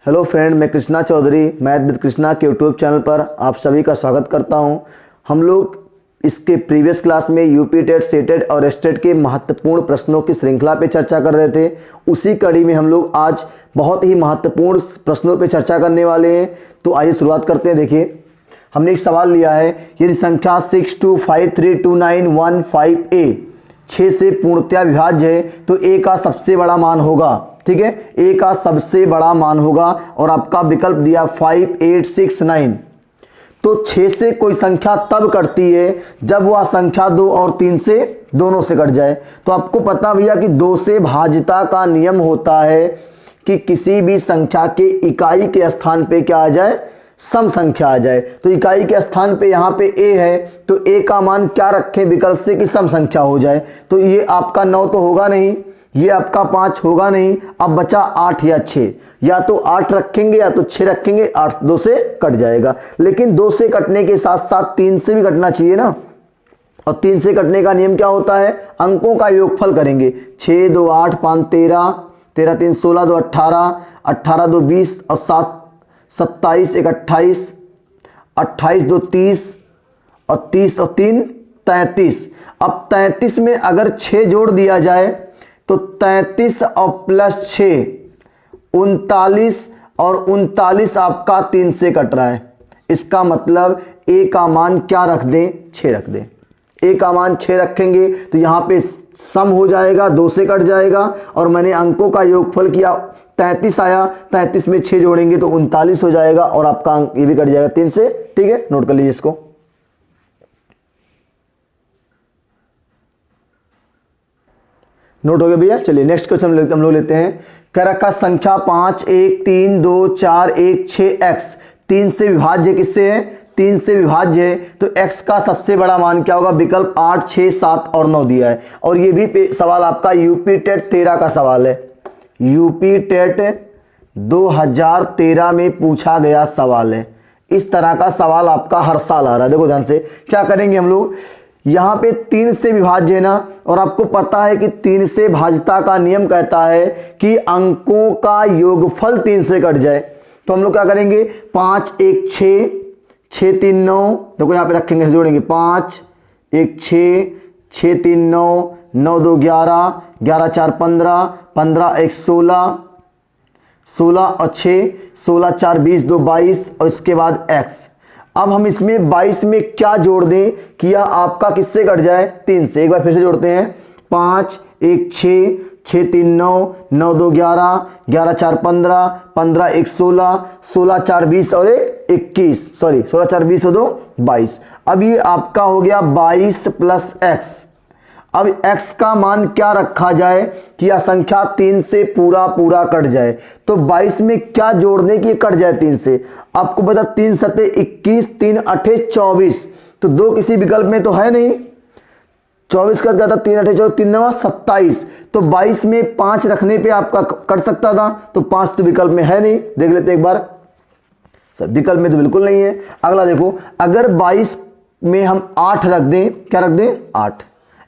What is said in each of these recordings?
Hello friend, मैं Krishna Chaudhary math with Krishna के YouTube channel पर आप सभी का स्वागत करता हूं। हम लोग इसके प्रीवियस क्लास में यूपी टेट, सेटेट और स्टेट के महत्वपूर्ण प्रश्नों की श्रृंखला पे चर्चा कर रहे थे। उसी कड़ी में हम लोग आज बहुत ही महत्वपूर्ण प्रश्नों पे चर्चा करने वाले हैं। तो आइए शुरुआत करते हैं। देखिए, हमने एक सवाल लिया है, यदि संख्या 62532915A 6 से पूर्णतया विभाज्य है तो a का सबसे बड़ा मान होगा। ठीक है, a का सबसे बड़ा मान होगा और आपका विकल्प दिया 5869। तो 6 से कोई संख्या तब कटती है जब वह संख्या 2 और 3 से दोनों से कट जाए। तो आपको पता भैया कि 2 से भाज्यता का नियम होता है कि किसी भी संख्या के इकाई के स्थान पे क्या आ जाए, सम संख्या आ जाए। तो इकाई के स्थान पे यहाँ पे a है तो a का मान क्या रखें विकल्प से कि सम संख्या हो जाए। तो ये आपका 9 तो होगा नहीं, ये आपका 5 होगा नहीं, अब बचा 8 या 6। या तो 8 रखेंगे या तो 6 रखेंगे, 8 2 से कट जाएगा। लेकिन 2 से कटने के साथ साथ 3 से भी कटना चाहिए ना। और 3 से कटने का नियम क्या होता है, अंकों का योगफल करेंगे। 6 2 8 5 13, 13 3 16, 2 18, 18 2 20 और 7 27 1 28, 28 2 30 और 30 और 3 33। अब 33 में अगर 6 जोड़ दिया जाए तो 33 और प्लस 6 39 और 39 आपका 3 से कट रहा है। इसका मतलब a का मान क्या रख दें, 6 रख दें। a का मान 6 रखेंगे तो यहाँ पे सम हो जाएगा, 2 से कट जाएगा। और मैंने अंकों का योगफल किया, 33 आया, 33 में 6 जोड़ेंगे तो 39 हो जाएगा और आपका अंक ये भी कट जाएगा 3 से। ठीक है, नोट कर लीजिए इसको। नोट हो गया भैया। चलिए नेक्स्ट क्वेश्चन हम लोग लेते हैं। कह रखा संख्या 5 1 3 2 4 1 6x 3 से विभाज्य किससे है, 3 से विभाज्य है। तो x का सबसे बड़ा मान क्या होगा, विकल्प 8 6 7 और 9 दिया है। और ये भी सवाल आपका यूपी टेट 13 का सवाल है। यूपी टेट 2013 में पूछा गया सवाल है। इस तरह का सवाल आपका हर साल आ रहा है। देखो ध्यान से क्या करेंगे हम लोग, यहाँ पे 3 से विभाज्य है ना, और आपको पता है कि 3 से भाज्यता का नियम कहता है कि अंकों का योगफल 3 से कट जाए। तो हम लोग क्या करेंगे, 5 1 6 6 3 9, देखो यहाँ पे रखेंगे, जोड़ेंगे 5 1 6 6 3 9 9 2 11 11 4 15 15 1 16 16 और 6 16 4 20 2 22 और इसके बाद x। अब हम इसमें 22 में क्या जोड़ दें कि यह आपका किससे कट जाए, 3 से। एक बार फिर से जोड़ते हैं, 5 1 6 6 3 9 9 2 11 11 4 15 15 1 16 16 4 20 और 1 21, सॉरी 16 4 20 और 2 22। अब ये आपका हो गया 22 प्लस x। अब x का मान क्या रखा जाए कि यह संख्या 3 से पूरा कट जाए। तो 22 में क्या जोड़ दें कि कट जाए 3 से। आपको पता 3 सते 21 3 8 24, तो 2 किसी विकल्प में तो है नहीं। 24 कट जाता, 3 8 24 3 9 27। तो 22 में 5 रखने पे आपका कट सकता था, तो 5 तो विकल्प में है नहीं। देख लेते एक बार, विकल्प में तो बिल्कुल नहीं है। अगला देखो, अगर 22 में हम 8 रख दें, क्या रख दें, 8,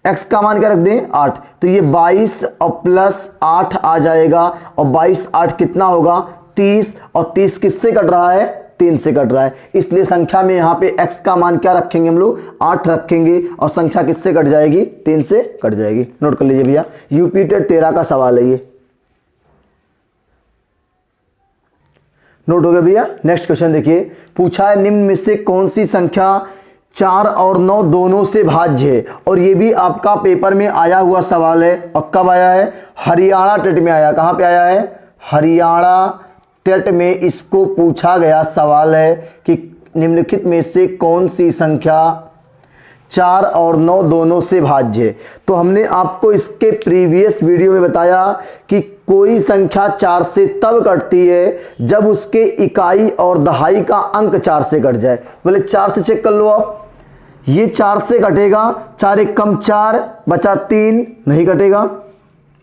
x का मान क्या रख दें, 8। तो ये 22 और प्लस 8 आ जाएगा और 22 8 कितना होगा, 30। और 30 किससे कट रहा है, 3 से कट रहा है। इसलिए संख्या में यहाँ पे x का मान क्या रखेंगे हम लोग, 8 रखेंगे और संख्या किससे कट जाएगी, 3 से कट जाएगी। नोट कर लीजिए भैया, यूपी टेट 13 का सवाल है ये। नोट हो गया भैया। नेक्स्ट क्वेश्चन देखिए, पूछा है निम्न में से कौन सी संख्या 4 और 9 दोनों से भाज्य है। और ये भी आपका पेपर में आया हुआ सवाल है। और कब आया है, हरियाणा टेट में आया। कहाँ पे आया है, हरियाणा टेट में इसको पूछा गया सवाल है कि निम्नलिखित में से कौन सी संख्या 4 और 9 दोनों से भाज्य है। तो हमने आपको इसके प्रीवियस वीडियो में बताया कि कोई संख्या 4 से तब कटती है जब उसके इकाई और दहाई का अंक 4 से कट जाए। बोले 4 से चेक कर लो आप, ये 4 से कटेगा, 4 एक कम 4 बचा 3, नहीं कटेगा।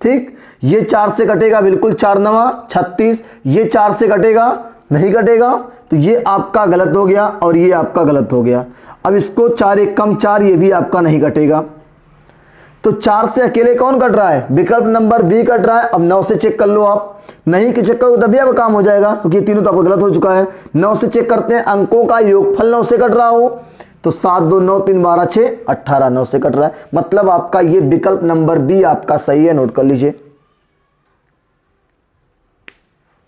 ठीक, ये 4 से कटेगा बिल्कुल, 4 9 36, ये 4 से कटेगा, नहीं कटेगा। तो ये आपका गलत हो गया और ये आपका गलत हो गया। अब इसको 4 एक कम 4, ये भी आपका नहीं कटेगा। तो 4 से अकेले कौन कट रहा है, विकल्प नंबर बी कट रहा है। अब 9 से चेक कर लो आप, नहीं कि चेक करो तभी अब काम हो जाएगा, क्योंकि तीनों तो आपको गलत हो चुका है। 9 से चेक करते हैं, अंकों का योगफल 9 से कट रहा हो तो 7 2 9 3 12 6 18, 9 से कट रहा है, मतलब आपका ये विकल्प नंबर बी आपका सही है। नोट कर लीजिए,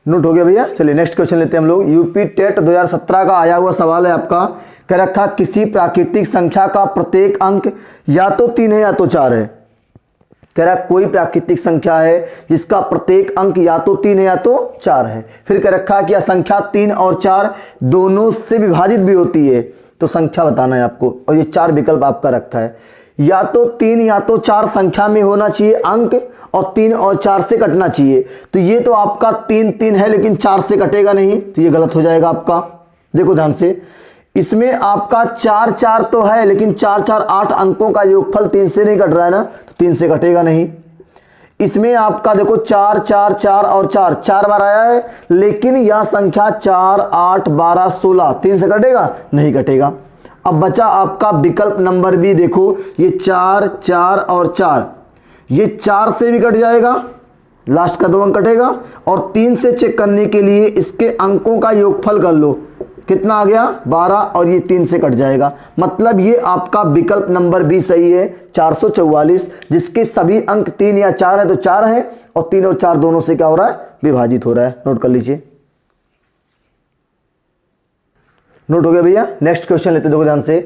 नोट हो गया भैया। चलिए नेक्स्ट क्वेश्चन लेते हैं हम लोग। यूपी टेट 2017 का आया हुआ सवाल है आपका, कह रखा किसी प्राकृतिक संख्या का प्रत्येक अंक या तो 3 है या तो 4 है। कह रहा कोई प्राकृतिक संख्या है जिसका प्रत्येक अंक या तो 3 है या तो 4 है। फिर कह रखा कि यह संख्या 3 और 4 दोनों से विभाजित भी होती है, तो संख्या बताना है आपको। और ये 4 विकल्प आपका रखा है, या तो 3 या तो 4 संख्या में होना चाहिए अंक, और 3 और 4 से कटना चाहिए। तो ये तो आपका 3 3 है लेकिन 4 से कटेगा नहीं, तो ये गलत हो जाएगा आपका। देखो ध्यान से, इसमें आपका 4 4 तो है लेकिन 4 4 8 अंकों का योगफल 3 से नहीं कट रहा है ना, तो 3 से कटेगा नहीं। इसमें आपका देखो 4 4 4 और 4 4 बार आया है, लेकिन यह संख्या 4 8 12 16 3 से कटेगा नहीं, कटेगा। अब बचा आपका विकल्प नंबर बी, देखो ये 4 4 और 4, ये 4 से भी कट जाएगा, लास्ट का 2 अंक कटेगा। और 3 से चेक करने के लिए इसके अंकों का योगफल कर लो, कितना आ गया 12, और ये 3 से कट जाएगा, मतलब ये आपका विकल्प नंबर बी सही है 444, जिसके सभी अंक 3 या 4 है तो 4 है, और 3 और 4 दोनों से क्या हो रहा है, विभाजित हो रहा है। नोट कर लीजिए, नोट हो गया भैया। नेक्स्ट क्वेश्चन लेते देखो ध्यान से।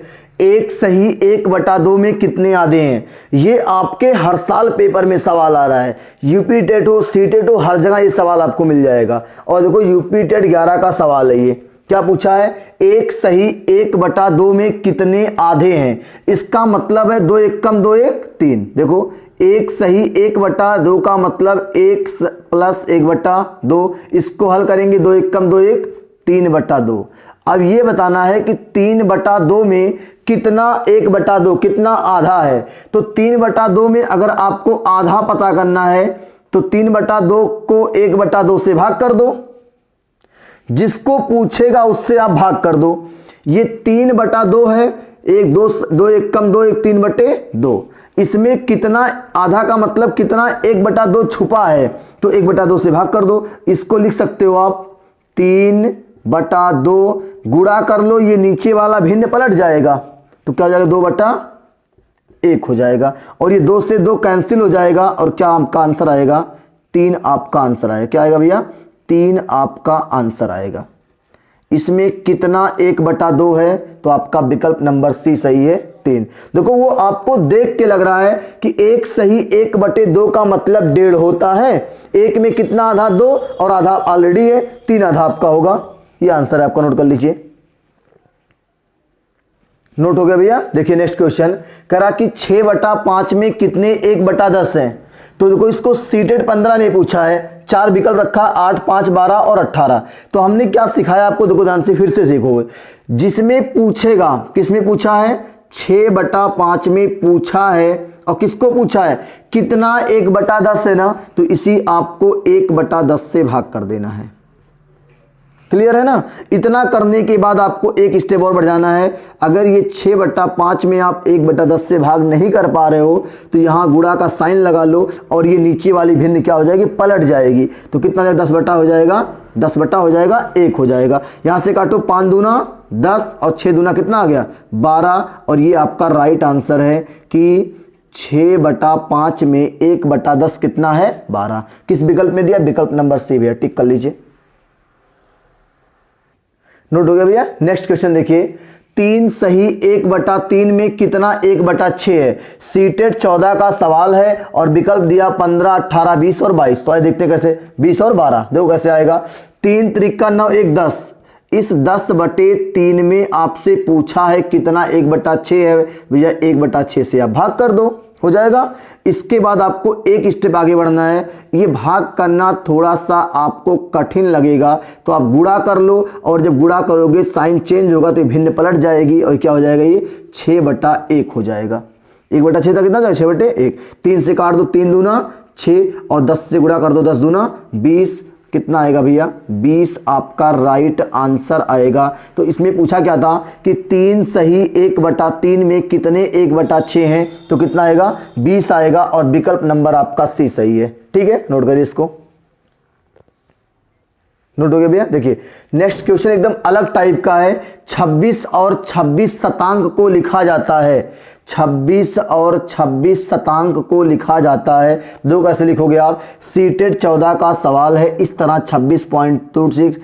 1 सही 1/2 में कितने आधे हैं। ये आपके हर साल पेपर में सवाल आ रहा है, यूपी टेट हो सी टेट हो, हर जगह ये सवाल आपको मिल जाएगा। और देखो यूपी टेट 11 का सवाल है, ये क्या पूछा है, 1 सही 1/2 में कितने आधे हैं। इसका मतलब है 2 1 कम 2 1 3। देखो 1 सही 1/2 का मतलब 1 + 1/2, इसको हल करेंगे 2 1 कम 2 1 3/2। अब ये बताना है कि 3/2 में कितना 1/2 कितना आधा है। तो 3/2 में अगर आपको आधा पता करना है तो 3/2 को 1/2 से भाग कर दो, जिसको पूछेगा उससे आप भाग कर दो। ये 3/2 है, 1 2 1 कम 2 1 3/2। इसमें कितना आधा का मतलब कितना 1/2 छुपा है, तो 1/2 से भाग कर दो। इसको लिख सकते हो आप 3/2, गुणा कर लो, ये नीचे वाला भिन्न पलट जाएगा तो क्या हो जाएगा 2/1 हो जाएगा, और ये 2 से 2 कैंसिल हो जाएगा, और क्या आपका आंसर आएगा 3 आपका आंसर आएगा। क्या आएगा भैया 3 आपका आंसर आएगा। इसमें कितना 1/2 है, तो आपका विकल्प नंबर सी सही है 3। देखो वो आपको देख के लग रहा है कि 1 सही 1/2 का मतलब 1.5 होता है। 1 में कितना आधा 2, और आधा ऑलरेडी है, 3 आधा आपका होगा। ये आंसर है आपका, नोट कर लीजिए। नोट हो गया भैया। देखिए नेक्स्ट क्वेश्चन, करा कि 6/5 में कितने 1/10 हैं। तो देखो इसको सीटेड 15 ने पूछा है, 4 विकल्प रखा 8 5 12 और 18। तो हमने क्या सिखाया आपको, देखो ध्यान से फिर से सीखोगे। जिसमें पूछेगा, किसमें पूछा है 6/5 में पूछा है, और किसको पूछा है कितना 1/10 है ना, तो इसी आपको 1/10 से भाग कर देना है। क्लियर है ना। इतना करने के बाद आपको एक स्टेप और बढ़ जाना है। अगर ये 6/5 में आप 1/10 से भाग नहीं कर पा रहे हो तो यहाँ गुणा का साइन लगा लो, और ये नीचे वाली भिन्न क्या हो जाएगी, पलट जाएगी। तो कितना 10 बटा हो जाएगा, 10 बटा हो जाएगा 1 हो जाएगा। यहाँ से काटो 5 दूना 10 और 6 दूना कितना आ गया 12, और ये आपका राइट आंसर है कि 6/5 में 1/10 कितना है 12। किस विकल्प में दिया, विकल्प नंबर सी भैया, टिक कर लीजिए। नोट हो गया भैया। नेक्स्ट क्वेश्चन देखिए, 3 सही 1/3 में कितना 1/6 है। सीटेट 14 का सवाल है, और विकल्प दिया 15 18 20 और 22। तो आइए देखते हैं कैसे 20 और 12, देखो कैसे आएगा। 3 त्रिका 9 1 10, इस 10/3 में आपसे पूछा है कितना 1/6 है। भैया 1/6 से आप भाग कर दो, हो जाएगा। इसके बाद आपको एक स्टेप आगे बढ़ना है। ये भाग करना थोड़ा सा आपको कठिन लगेगा, तो आप गुणा कर लो, और जब गुणा करोगे साइन चेंज होगा तो भिन्न पलट जाएगी, और क्या हो जाएगा ये 6/1 हो जाएगा। 1/6 था कितना जाएगा 6/1। 3 से काट दो 3 दूना 6, और 10 से गुणा कर दो 10 दूना 20, कितना आएगा भैया 20 आपका राइट आंसर आएगा। तो इसमें पूछा क्या था कि 3 सही 1/3 में कितने 1/6 हैं, तो कितना आएगा 20 आएगा और विकल्प नंबर आपका सी सही है। ठीक है, नोट करिए इसको, नोट हो गया भैया। देखिए नेक्स्ट क्वेश्चन एकदम अलग टाइप का है। 26 और 26 शतांक को लिखा जाता है, 26 और 26 शतांक को लिखा जाता है। दो कैसे लिखोगे आप, सीटेड 14 का सवाल है, इस तरह 26.26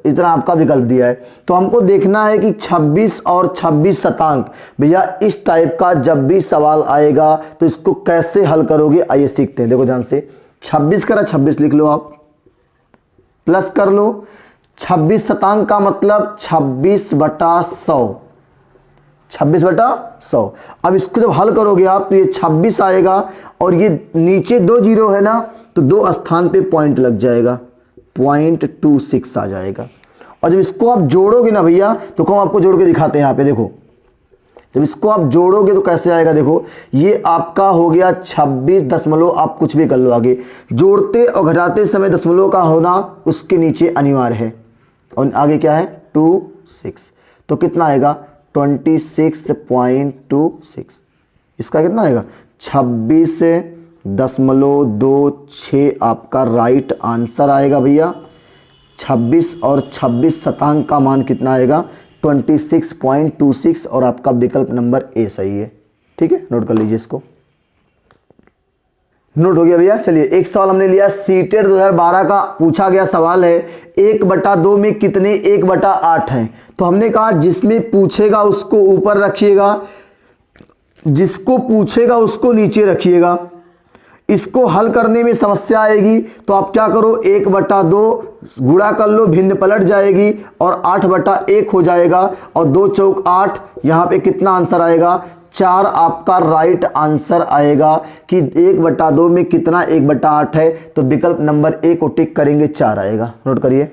इतना आपका विकल्प दिया है। तो हमको देखना है कि 26 और 26 शतांक भैया इस टाइप का जब भी सवाल आएगा तो इसको कैसे हल करोगे, आइए सीखते हैं। देखो ध्यान से, 26 करा 26 लिख लो आप, प्लस कर लो 26 शतांक का मतलब 26/100, 26/100। अब इसको जब हल करोगे आप तो ये 26 आएगा और ये नीचे 2 जीरो है ना, तो 2 स्थान पे पॉइंट लग जाएगा, 0.26 आ जाएगा। और जब इसको आप जोड़ोगे ना भैया, तो हम आपको जोड़ के दिखाते हैं यहाँ पे, देखो जब इसको आप जोड़ोगे तो कैसे आएगा, देखो ये आपका हो गया 26 दशमलव, आप कुछ भी कर लो आगे, जोड़ते और घटाते समय दशमलव का होना उसके नीचे अनिवार्य है, और आगे क्या है 26, तो कितना आएगा 26.26। इसका कितना आएगा 26.26 आपका राइट आंसर आएगा भैया। 26 और 26 शतांक का मान कितना आएगा 26.26 और आपका विकल्प नंबर ए सही है। ठीक है, नोट कर लीजिए इसको, नोट हो गया भैया। चलिए एक सवाल हमने लिया, सीटेड 2012 का पूछा गया सवाल है 1/2 में कितने 1/8 हैं। तो हमने कहा जिसमें पूछेगा उसको ऊपर रखिएगा, जिसको पूछेगा उसको नीचे रखिएगा। इसको हल करने में समस्या आएगी तो आप क्या करो 1/2 गुणा कर लो, भिन्न पलट जाएगी और 8/1 हो जाएगा और 2 चौक 8, यहाँ पे कितना आंसर आएगा 4 आपका राइट आंसर आएगा कि 1/2 में कितना 1/8 है। तो विकल्प नंबर ए को टिक करेंगे, 4 आएगा। नोट करिए,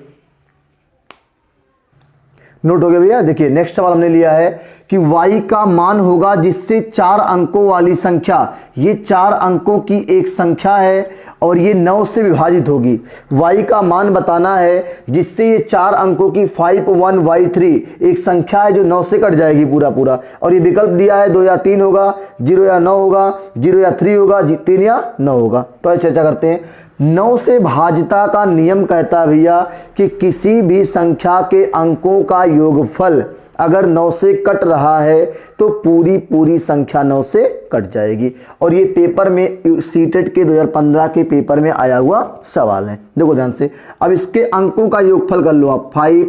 नोट हो गया भैया। देखिए नेक्स्ट सवाल हमने लिया है कि y का मान होगा जिससे 4 अंकों वाली संख्या, ये 4 अंकों की एक संख्या है और ये 9 से विभाजित होगी। y का मान बताना है जिससे ये 4 अंकों की 51y3 एक संख्या है जो 9 से कट जाएगी पूरा पूरा, और ये विकल्प दिया है 2 या 3 होगा, 0 या 9 होगा, 0 या 3 होगा, 3 या 9 होगा। तो आइए चर्चा करते हैं। 9 से भाज्यता का नियम कहता है भैया कि किसी भी संख्या के अंकों का योगफल अगर 9 से कट रहा है तो पूरी संख्या 9 से कट जाएगी। और ये पेपर में सीटेट के 2015 के पेपर में आया हुआ सवाल है। देखो ध्यान से, अब इसके अंकों का योगफल कर लो आप, 5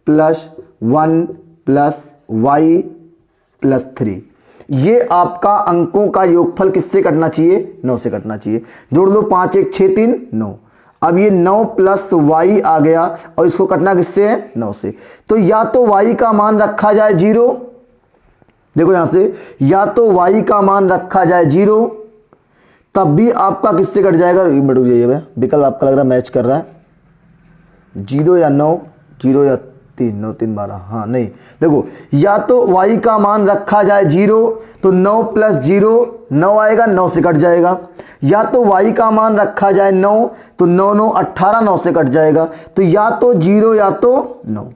+ 1 + y + 3। ये आपका अंकों का योगफल किससे कटना चाहिए 9 से कटना चाहिए। जोड़ लो 5 1 6 3 9। अब ये 9 + y आ गया और इसको कटना किससे है 9 से। तो या तो y का मान रखा जाए 0, देखो यहां से, या तो y का मान रखा जाए 0, तब भी आपका किससे कट जाएगा, विकल्प आपका लग रहा मैच कर रहा है, 0 या 9, 0 या 3, 9 3 12, हाँ नहीं, देखो या तो y का मान रखा जाए 0 तो 9 + 0 9 आएगा, 9 से कट जाएगा। या तो y का मान रखा जाए 9 तो 9 9 18, 9 से कट जाएगा। तो या तो 0 या तो 9,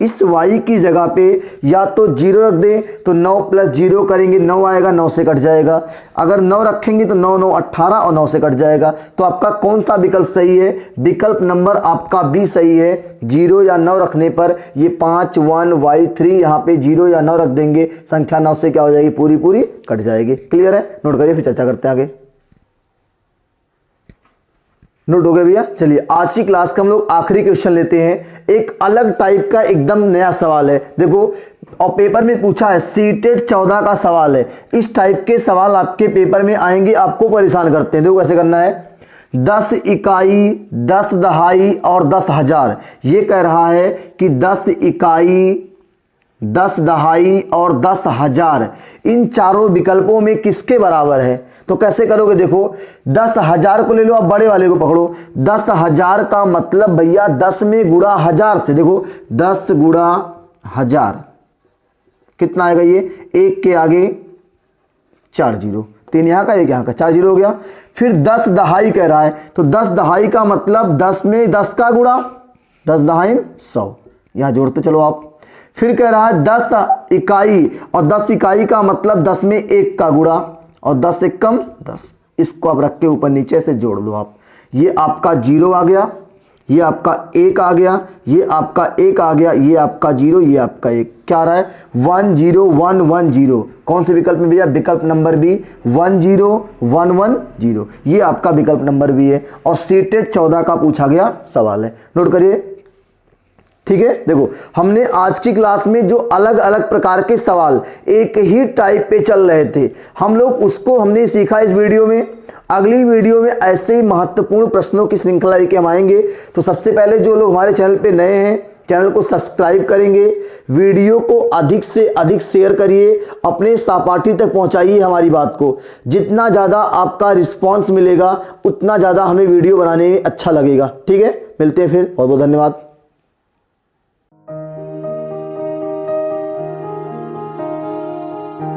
इस y की जगह पे या तो 0 रख दें तो 9 + 0 करेंगे, 9 आएगा, 9 से कट जाएगा। अगर 9 रखेंगे तो 9 9 18 और 9 से कट जाएगा। तो आपका कौन सा विकल्प सही है, विकल्प नंबर आपका बी सही है। 0 या 9 रखने पर ये 5 1 y3, यहाँ पे 0 या 9 रख देंगे, संख्या 9 से क्या हो जाएगी पूरी कट जाएगी। क्लियर है, नोट करिए फिर चर्चा करते हैं आगे। नोट हो गया भैया। चलिए आज की क्लास का हम लोग आखिरी क्वेश्चन लेते हैं, एक अलग टाइप का एकदम नया सवाल है। देखो और पेपर में पूछा है, सीटेट 14 का सवाल है। इस टाइप के सवाल आपके पेपर में आएंगे, आपको परेशान करते हैं। देखो कैसे करना है, 10 इकाई, 10 दहाई और 10 हजार। ये कह रहा है कि 10 इकाई, 10 दहाई और 10 हजार इन चारों विकल्पों में किसके बराबर है। तो कैसे करोगे, देखो 10 हजार को ले लो, आप बड़े वाले को पकड़ो। 10 हजार का मतलब भैया 10 में गुणा 1000 से, देखो 10 गुणा 1000 कितना आएगा, ये 1 के आगे 4 0, 3 यहाँ का 1 यहाँ का, 4 जीरो हो गया। फिर 10 दहाई कह रहा है, तो 10 दहाई का मतलब 10 में 10 का गुणा, 10 दहाई 100, यहाँ जोड़ते चलो आप। फिर कह रहा है 10 इकाई, और 10 इकाई का मतलब 10 में 1 का गुणा, और 10 से कम 10, इसको आप रख के ऊपर नीचे से जोड़ लो आप। ये आपका 0 आ गया, ये आपका 1 आ गया, ये आपका 1 आ गया, ये आपका 0, ये आपका 1, क्या आ रहा है 1 0 1 1 0। कौन से विकल्प में भैया? विकल्प नंबर बी 1 0 1 1 0, ये आपका विकल्प नंबर बी है। और सीटेट 14 का पूछा गया सवाल है, नोट करिए। ठीक है, देखो हमने आज की क्लास में जो अलग अलग प्रकार के सवाल एक ही टाइप पे चल रहे थे, हम लोग उसको हमने सीखा इस वीडियो में। अगली वीडियो में ऐसे ही महत्वपूर्ण प्रश्नों की श्रृंखला लेके हम आएंगे। तो सबसे पहले जो लोग हमारे चैनल पे नए हैं, चैनल को सब्सक्राइब करेंगे, वीडियो को अधिक से अधिक शेयर करिए, अपने सहपाठी तक पहुंचाइए हमारी बात को। जितना ज़्यादा आपका रिस्पॉन्स मिलेगा उतना ज़्यादा हमें वीडियो बनाने में अच्छा लगेगा। ठीक है, मिलते हैं फिर, बहुत बहुत धन्यवाद।